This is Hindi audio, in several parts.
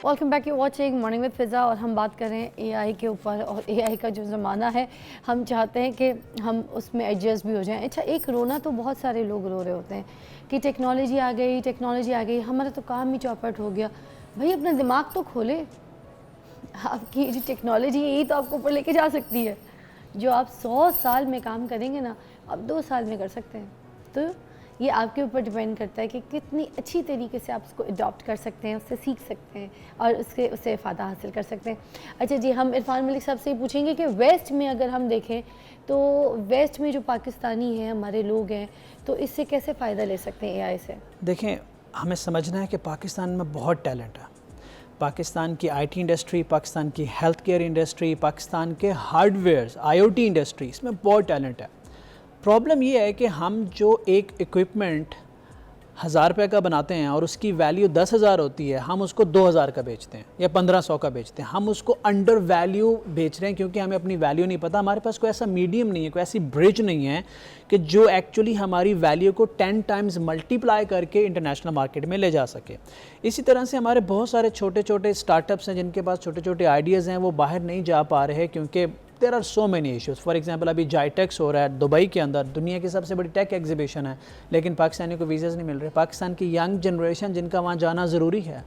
Welcome back, you watching morning with Fiza. और हम बात कर रहे हैं एआई के ऊपर। और एआई का जो ज़माना है, हम चाहते हैं कि हम उसमें एडजस्ट भी हो जाएं। अच्छा, एक रोना तो बहुत सारे लोग रो रहे होते हैं कि टेक्नोलॉजी आ गई, टेक्नोलॉजी आ गई, हमारा तो काम ही चौपट हो गया। भाई अपना दिमाग तो खोले। आपकी जो टेक्नोलॉजी है यही तो आपको ऊपर लेके जा सकती है। जो आप 100 साल में काम करेंगे ना, आप 2 साल में कर सकते हैं। तो ये आपके ऊपर डिपेंड करता है कि कितनी अच्छी तरीके से आप उसको अडॉप्ट कर सकते हैं, उससे सीख सकते हैं और उससे फ़ायदा हासिल कर सकते हैं। अच्छा जी, हम इरफान मलिक साहब से ही पूछेंगे कि वेस्ट में अगर हम देखें तो वेस्ट में जो पाकिस्तानी हैं, हमारे लोग हैं, तो इससे कैसे फ़ायदा ले सकते हैं एआई से? देखें, हमें समझना है कि पाकिस्तान में बहुत टैलेंट है। पाकिस्तान की आईटी इंडस्ट्री, पाकिस्तान की हेल्थ केयर इंडस्ट्री, पाकिस्तान के हार्डवेयर, आईओटी इंडस्ट्री, इसमें बहुत टैलेंट है। प्रॉब्लम ये है कि हम जो एक इक्विपमेंट 1000 रुपये का बनाते हैं और उसकी वैल्यू 10,000 होती है, हम उसको 2000 का बेचते हैं या 1500 का बेचते हैं। हम उसको अंडर वैल्यू बेच रहे हैं क्योंकि हमें अपनी वैल्यू नहीं पता। हमारे पास कोई ऐसा मीडियम नहीं है, कोई ऐसी ब्रिज नहीं है कि जो एक्चुअली हमारी वैल्यू को 10 टाइम्स मल्टीप्लाई करके इंटरनेशनल मार्केट में ले जा सके। इसी तरह से हमारे बहुत सारे छोटे छोटे स्टार्टअप्स हैं जिनके पास छोटे छोटे आइडियाज़ हैं, वो बाहर नहीं जा पा रहे क्योंकि there are so many issues. For example, अभी जाइटेक्स हो रहा है दुबई के अंदर, दुनिया की सबसे बड़ी टेक एग्जीबिशन है, लेकिन पाकिस्तानियों को वीज़ाज़ नहीं मिल रहे। पाकिस्तान की यंग जनरेशन जिनका वहाँ जाना ज़रूरी है,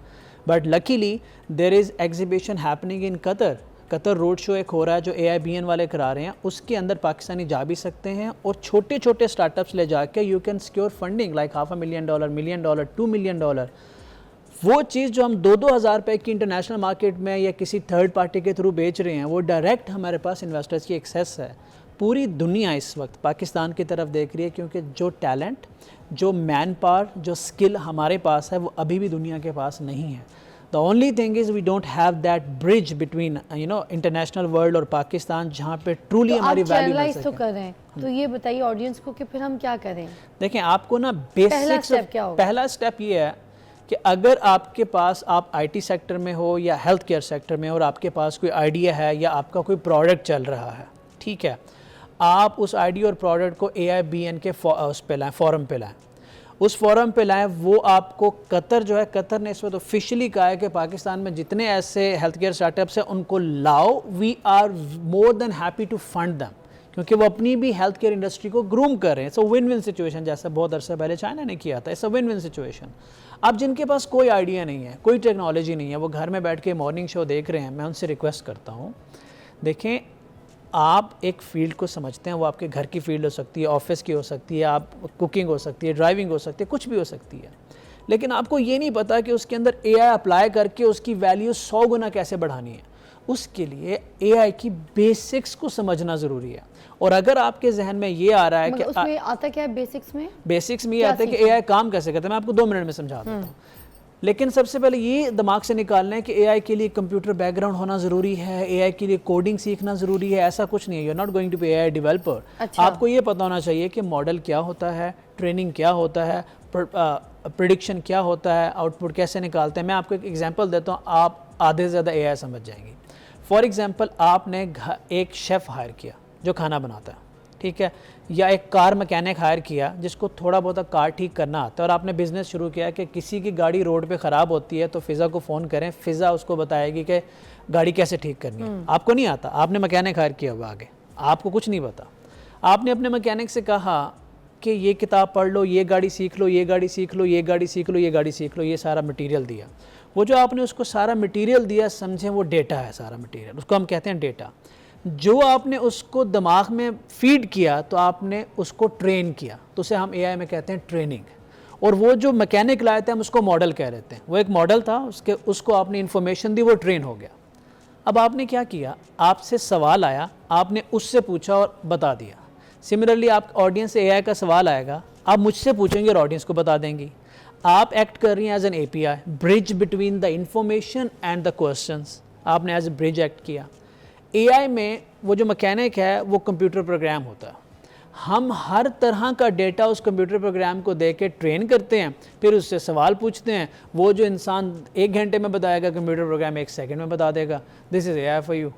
but luckily there is exhibition happening in Qatar road show एक हो रहा है जो AIBN वाले करा रहे हैं, उसके अंदर पाकिस्तानी जा भी सकते हैं और छोटे छोटे स्टार्टअप्स ले जाके you can secure funding like $500,000, $1 million, $2 million। वो चीज़ जो हम 2-2 हज़ार रुपये की इंटरनेशनल मार्केट में या किसी थर्ड पार्टी के थ्रू बेच रहे हैं, वो डायरेक्ट हमारे पास इन्वेस्टर्स की एक्सेस है। पूरी दुनिया इस वक्त पाकिस्तान की तरफ देख रही है क्योंकि जो टैलेंट, जो मैन पावर, जो स्किल हमारे पास है, वो अभी भी दुनिया के पास नहीं है। The only thing is we don't have that bridge between international world और पाकिस्तान, जहाँ पे ट्रूली तो हमारी आप वैल्यू मिल चैनलाइज तो सके। कर रहे हैं, तो ये बताइए ऑडियंस को कि फिर हम क्या करें? देखें, आपको ना बेसिक्स, पहला स्टेप ये है कि अगर आपके पास, आप आईटी सेक्टर में हो या हेल्थ केयर सेक्टर में और आपके पास कोई आइडिया है या आपका कोई प्रोडक्ट चल रहा है, ठीक है, आप उस आइडिया और प्रोडक्ट को AIBN के उस पे लाएँ, फॉरम पे लाएँ। उस फॉरम पे लाएँ, वो आपको कतर जो है, कतर ने इस वक्त ऑफिशियली कहा है कि पाकिस्तान में जितने ऐसे हेल्थ केयर स्टार्टअप्स हैं उनको लाओ, we are more than happy to fund them, क्योंकि वो अपनी भी हेल्थ केयर इंडस्ट्री को ग्रूम कर रहे हैं। सो विन विन सिचुएशन, जैसा बहुत अरसे पहले चाइना ने किया था, it's a win win situation. अब जिनके पास कोई आइडिया नहीं है, कोई टेक्नोलॉजी नहीं है, वो घर में बैठ के मॉर्निंग शो देख रहे हैं, मैं उनसे रिक्वेस्ट करता हूँ, देखें, आप एक फील्ड को समझते हैं, वो आपके घर की फील्ड हो सकती है, ऑफिस की हो सकती है, आप कुकिंग हो सकती है, ड्राइविंग हो सकती है, कुछ भी हो सकती है, लेकिन आपको ये नहीं पता कि उसके अंदर AI अप्लाई करके उसकी वैल्यू 100 गुना कैसे बढ़ानी है। उसके लिए AI की बेसिक्स को समझना ज़रूरी है। और अगर आपके जहन में ये आ रहा है कि उसमें आता क्या है बेसिक्स में? बेसिक्स में ये आता है कि AI काम कैसे करता है, मैं आपको 2 मिनट में समझा देता हूँ। लेकिन सबसे पहले ये दिमाग से निकालना है कि AI के लिए कंप्यूटर बैकग्राउंड होना ज़रूरी है, AI के लिए कोडिंग सीखना ज़रूरी है, ऐसा कुछ नहीं है। You are not going to be AI developer. अच्छा। आपको ये पता होना चाहिए कि मॉडल क्या होता है, ट्रेनिंग क्या होता है, प्रिडिक्शन क्या होता है, आउटपुट कैसे निकालते हैं। मैं आपको एक एग्जांपल देता हूँ, आप आधे से ज़्यादा AI समझ जाएंगे। फॉर एग्जांपल, आपने एक शेफ़ हायर किया जो खाना बनाता है, ठीक है, या एक कार मैकेनिक हायर किया जिसको थोड़ा बहुत कार ठीक करना आता है, और आपने बिज़नेस शुरू किया कि किसी की गाड़ी रोड पे ख़राब होती है तो फ़िज़ा को फ़ोन करें, फ़िज़ा उसको बताएगी कि गाड़ी कैसे ठीक करनी है। आपको नहीं आता, आपने मैकेनिक हायर किया हुआ, आगे आपको कुछ नहीं पता। आपने अपने मैकेनिक से कहा कि ये किताब पढ़ लो, ये गाड़ी सीख लो, ये गाड़ी सीख लो, ये गाड़ी सीख लो, ये गाड़ी सीख लो, ये सारा मटीरियल दिया। वो जो आपने उसको सारा मटीरियल दिया, समझें वो डेटा है, सारा मटीरियल, उसको हम कहते हैं डेटा। जो आपने उसको दिमाग में फीड किया तो आपने उसको ट्रेन किया, तो उसे हम AI में कहते हैं ट्रेनिंग। और वो जो मैकेनिक लाए थे हम उसको मॉडल कह रहे थे, वो एक मॉडल था, उसको आपने इन्फॉर्मेशन दी, वो ट्रेन हो गया। अब आपने क्या किया, आपसे सवाल आया, आपने उससे पूछा और बता दिया। सिमिलरली आप ऑडियंस से AI का सवाल आएगा, आप मुझसे पूछेंगे और ऑडियंस को बता देंगी। आप एक्ट कर रही हैं as an API, bridge between the information and the questions. आपने एज ए ब्रिज एक्ट किया। AI में वो जो मैकेनिक है वो कंप्यूटर प्रोग्राम होता है, हम हर तरह का डेटा उस कंप्यूटर प्रोग्राम को दे के ट्रेन करते हैं, फिर उससे सवाल पूछते हैं, वो जो इंसान 1 घंटे में बताएगा, कंप्यूटर प्रोग्राम 1 सेकंड में बता देगा। This is AI for you.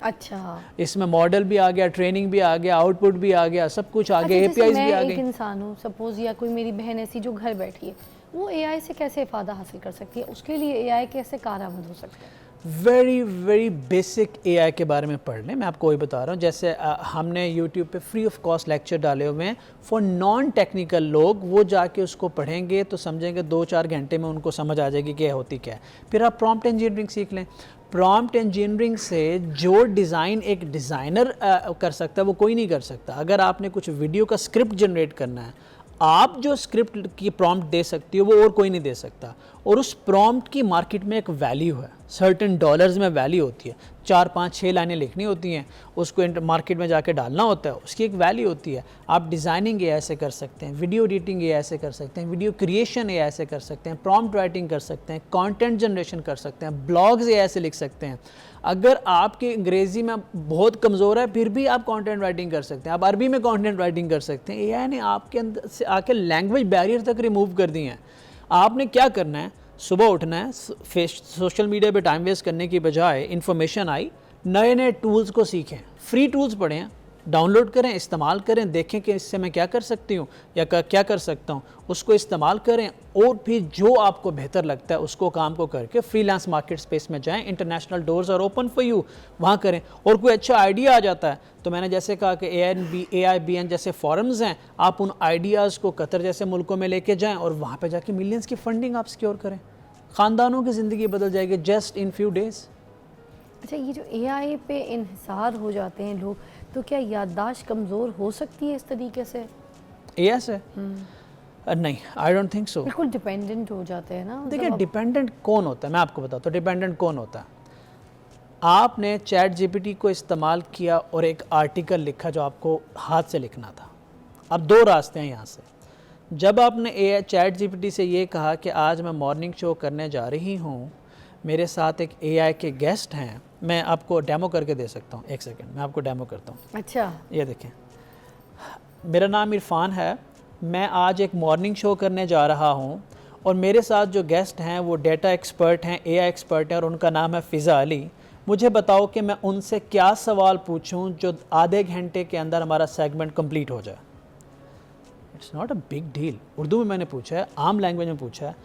अच्छा, इसमें मॉडल भी आ गया, ट्रेनिंग भी आ गया, आउटपुट भी आ गया, सब कुछ आ गया, जैसे एपीआईज मैं भी आ एक गई। इंसान हूँ सपोज़, या कोई मेरी बहन ऐसी जो घर बैठी है, वो एआई से कैसे फ़ायदा हासिल कर सकती है? उसके लिए एआई कैसे कारआमद हो सकता है? वेरी वेरी बेसिक एआई के बारे में पढ़ लें, मैं आपको वही बता रहा हूँ। जैसे हमने यूट्यूब पे फ्री ऑफ कॉस्ट लेक्चर डाले हुए हैं फॉर नॉन टेक्निकल लोग, वो जाके उसको पढ़ेंगे तो समझेंगे 2-4 घंटे में उनको समझ आ जाएगी क्या होती क्या है। फिर आप प्रॉम्प्ट इंजीनियरिंग सीख लें। प्रॉम्प्ट इंजीनियरिंग से जो डिज़ाइन एक डिज़ाइनर कर सकता है वो कोई नहीं कर सकता। अगर आपने कुछ वीडियो का स्क्रिप्ट जनरेट करना है, आप जो स्क्रिप्ट की प्रॉम्प्ट दे सकती हो वो और कोई नहीं दे सकता। और उस प्रॉम्प्ट की मार्केट में एक वैल्यू है, सर्टेन डॉलर्स में वैल्यू होती है। 4-5-6 लाइनें लिखनी होती हैं, उसको मार्केट में जाके डालना होता है, उसकी एक वैल्यू होती है। आप डिज़ाइनिंग एआई से कर सकते हैं, वीडियो एडिटिंग एआई से कर सकते हैं, वीडियो क्रिएशन एआई से कर सकते हैं, प्रॉम्प्ट राइटिंग कर सकते हैं, कंटेंट जनरेशन कर सकते हैं, ब्लॉग्स एआई से लिख सकते हैं। अगर आपकी अंग्रेज़ी में बहुत कमज़ोर है फिर भी आप कंटेंट राइटिंग कर सकते हैं, आप अरबी में कंटेंट राइटिंग कर सकते हैं। एआई ने आपके अंदर से आके लैंग्वेज बैरियर तक रिमूव कर दिए हैं। आपने क्या करना है, सुबह उठना है, सोशल मीडिया पे टाइम वेस्ट करने की बजाय इन्फॉर्मेशन आई, नए नए टूल्स को सीखें, फ्री टूल्स पढ़ें, डाउनलोड करें, इस्तेमाल करें, देखें कि इससे मैं क्या कर सकती हूँ या क्या कर सकता हूँ, उसको इस्तेमाल करें और फिर जो आपको बेहतर लगता है उसको काम को करके फ्रीलांस मार्केट स्पेस में जाएं। International doors are open for you, वहाँ करें। और कोई अच्छा आइडिया आ जाता है तो मैंने जैसे कहा कि AIBN जैसे फॉरम्स हैं, आप उन आइडियाज़ को कतर जैसे मुल्कों में लेके जाएँ और वहाँ पर जाके मिलियंस की फंडिंग आप सिक्योर करें। ख़ानदानों की ज़िंदगी बदल जाएगी जस्ट इन फ्यू डेज़। अच्छा, ये जो एआई पे इन्हिसार हो जाते हैं लोग, तो क्या याददाश्त कमज़ोर हो सकती है इस तरीके से? एआई से नहीं, आई डोंट थिंक सो। बिल्कुल डिपेंडेंट हो जाते हैं ना, देखिए, मतलब अब डिपेंडेंट कौन होता है मैं आपको बताता हूँ। डिपेंडेंट कौन होता है? आपने चैट जीपीटी को इस्तेमाल किया और एक आर्टिकल लिखा जो आपको हाथ से लिखना था। अब दो रास्ते हैं यहाँ से। जब आपने चैट जीपीटी से ये कहा कि आज मैं मॉर्निंग शो करने जा रही हूँ, मेरे साथ एक एआई के गेस्ट हैं, मैं आपको डेमो करके दे सकता हूँ। एक सेकंड, मैं आपको डेमो करता हूँ। अच्छा, ये देखें, मेरा नाम इरफान है, मैं आज एक मॉर्निंग शो करने जा रहा हूँ और मेरे साथ जो गेस्ट हैं वो डेटा एक्सपर्ट हैं, एआई एक्सपर्ट हैं और उनका नाम है फ़िज़ा अली। मुझे बताओ कि मैं उनसे क्या सवाल पूछूं जो आधे घंटे के अंदर हमारा सेगमेंट कंप्लीट हो जाए। It's not a big deal. Urdu में मैंने पूछा है, आम लैंग्वेज में पूछा है।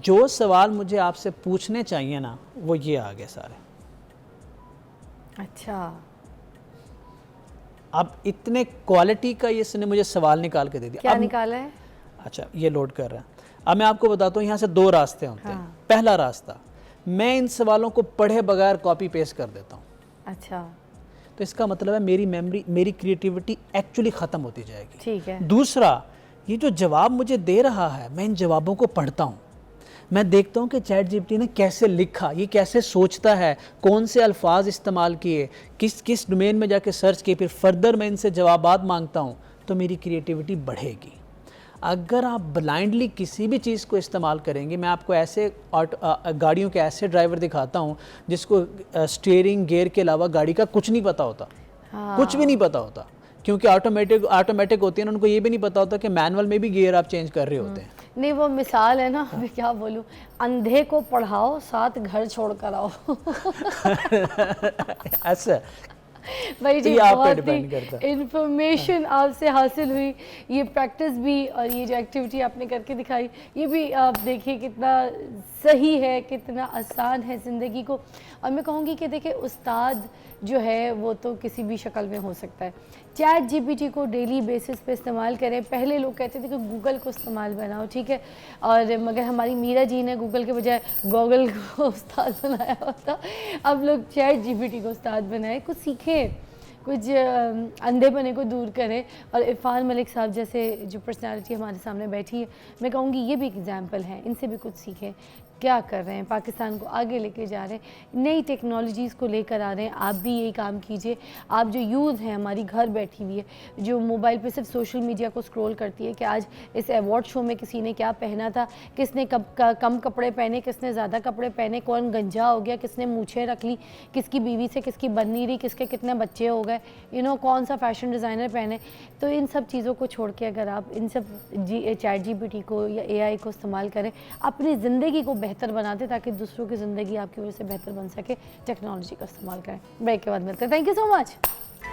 जो सवाल मुझे आपसे पूछने चाहिए ना, वो ये आ गए सारे। अच्छा, अब इतने क्वालिटी का ये इसने मुझे सवाल निकाल के दे दिया। क्या अब निकाला है? अच्छा, ये लोड कर रहा है। अब मैं आपको बताता हूँ, यहाँ से दो रास्ते होते हैं। पहला रास्ता, मैं इन सवालों को पढ़े बगैर कॉपी पेस्ट कर देता हूँ। अच्छा, तो इसका मतलब है मेरी मेमोरी, मेरी क्रिएटिविटी एक्चुअली ख़त्म होती जाएगी। ठीक है। दूसरा, ये जो जवाब मुझे दे रहा है, मैं इन जवाबों को पढ़ता हूँ, मैं देखता हूँ कि चैट जीपीटी ने कैसे लिखा, ये कैसे सोचता है, कौन से अल्फाज इस्तेमाल किए, किस डोमेन में जाके सर्च किए, फिर फर्दर मैं इनसे जवाबात मांगता हूँ, तो मेरी क्रिएटिविटी बढ़ेगी। अगर आप ब्लाइंडली किसी भी चीज़ को इस्तेमाल करेंगे, मैं आपको ऐसे गाड़ियों के ऐसे ड्राइवर दिखाता हूँ जिसको स्टीयरिंग गियर के अलावा गाड़ी का कुछ नहीं पता होता। कुछ भी नहीं पता होता, क्योंकि ऑटोमेटिक होती है, उनको ये भी नहीं पता होता कि मैनुअल में भी गियर आप चेंज कर रहे होते हैं। नहीं, वो मिसाल है ना, मैं क्या बोलूँ, अंधे को पढ़ाओ, साथ घर छोड़ कर आओ। ऐसा भाई जी, ये आप पे बहुत डिपेंड करता ही इंफॉर्मेशन आपसे हासिल हुई, ये प्रैक्टिस भी और ये जो एक्टिविटी आपने करके दिखाई, ये भी आप देखिए कितना सही है, कितना आसान है ज़िंदगी को। और मैं कहूँगी कि देखिए, उस्ताद जो है वो तो किसी भी शक्ल में हो सकता है। चैट जीपीटी को डेली बेसिस पे इस्तेमाल करें। पहले लोग कहते थे कि गूगल को इस्तेमाल बनाओ, ठीक है, और मगर हमारी मीरा जी ने गूगल के बजाय गूगल को उस्ताद बनाया होता। अब लोग चैट जीपीटी को उस्ताद बनाए, कुछ सीखें, कुछ अंधेपने को दूर करें। और इरफान मलिक साहब जैसे जो पर्सनालिटी हमारे सामने बैठी है, मैं कहूँगी ये भी एग्जाम्पल हैं, इनसे भी कुछ सीखें। क्या कर रहे हैं, पाकिस्तान को आगे लेके जा रहे हैं, नई टेक्नोलॉजीज़ को लेकर आ रहे हैं। आप भी यही काम कीजिए। आप जो यूथ हैं, हमारी घर बैठी हुई है, जो मोबाइल पे सिर्फ सोशल मीडिया को स्क्रॉल करती है कि आज इस अवार्ड शो में किसी ने क्या पहना था, किसने कम कपड़े पहने, किसने ज़्यादा कपड़े पहने, कौन गंजा हो गया, किसने मूछें रख ली, किसकी बीवी से किसकी बन नहीं रही, किसके कितने बच्चे हो गए, कौन सा फैशन डिज़ाइनर पहने। तो इन सब चीज़ों को छोड़ के अगर आप इन सब चैट जीपीटी को या एआई को इस्तेमाल करें, अपनी ज़िंदगी को बेहतर बनाते ताकि दूसरों की ज़िंदगी आपकी वजह से बेहतर बन सके। टेक्नोलॉजी का इस्तेमाल करें। ब्रेक के बाद मिलते हैं। Thank you so much.